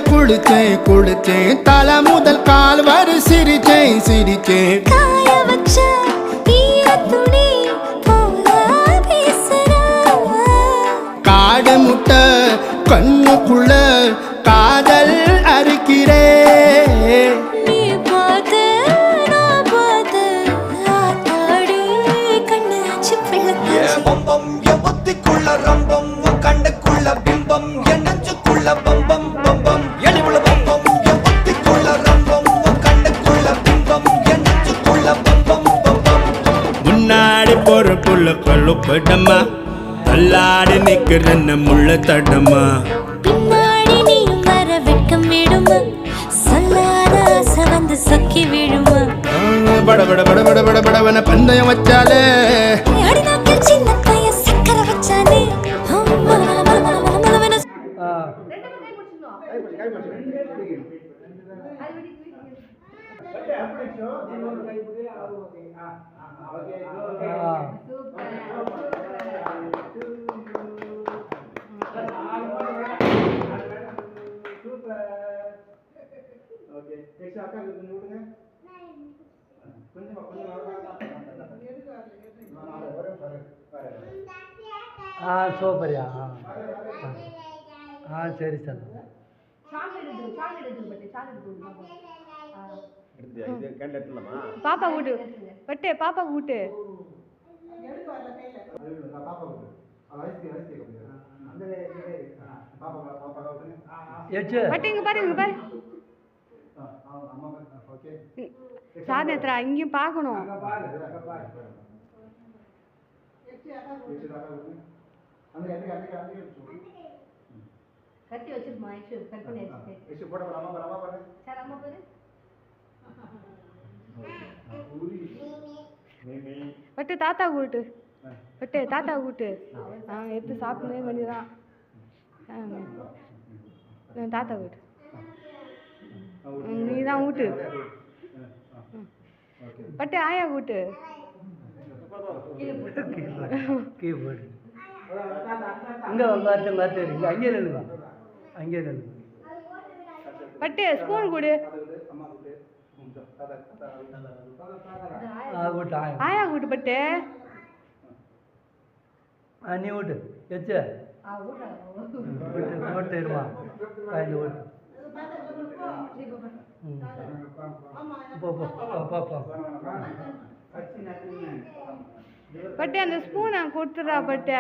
குளிச்சேன் குளிச்சேன் தலை முதல் கால் வரை சிரிச்சேன் சிரிச்சேன் காய வச்ச ஈரத்துணி போல பேசுற காடு முட்டை கண்ணுக்குள்ள காதல் அறுக்கிறே நீ பார்த்து நான் பார்த்து ஆத்தாடி கண்ணாச்சு பிள்ளக்காச்சு பம்பம் என் புத்திக்குள்ள ரம்பம் உன் கண்ணுக்குள்ள பிம்பம் என் நெஞ்சுக்குள்ள பம்பம் பம்பம் எளிவுள்ள பம்பம் என் புத்திக்குள்ள ரம்பம் உன் கண்ணுக்குள்ள பிம்பம் என் நெஞ்சுக்குள்ள பம்பம் பம்பம் முன்னாடி பொறுப்புள்ள கொள்ளுப்படமா தள்ளாடி நிக்கிறன்ன முள்ள தடமா பின்னாடி நீயும் வர வெட்கம் விடுமா சொல்லாத ஆசை வந்து சொக்கி விழுமா பட பட பட பட பட படவன பந்தயம் வச்சாலே அடி நாக்கில் சின்ன பையன் சக்கரை வச்சானே மல மல மல மல மல மலவென சூப்பரியா சரி சார் பாப்பா கூட்டு பட்டு பாப்பா கூட்டு பட்டு இங்க பாரு இங்க பாரு சாதனத்துல இங்கேயும் பார்க்கணும் கத்தி வச்சிருமா கட் பண்ணி வச்சிருக்கேன் சார் அம்மா பேரு பட்டு தாத்தா கூட்டு பட்டு தாத்தா கூட்டு எடுத்து சாப்பிடவே வேண்டியதான் தாத்தா கூட்டு நீ தான் ஊட்டு பட்டு ஆயா கூட்டு கீபோர்டு இங்கே மறுத்து மறுத்து இங்கே அங்கே நில்லுவா அங்கே நில்லு பட்டு ஸ்பூன் கொடு கூட்டு ஆயா கூட்டு பட்டு நீ ஓட்டு எச்சு ஓட்டு இருமா காய்ந்து ஓட்டு போ பட்டு அந்த ஸ்பூனை கொடுத்துடா பட்டு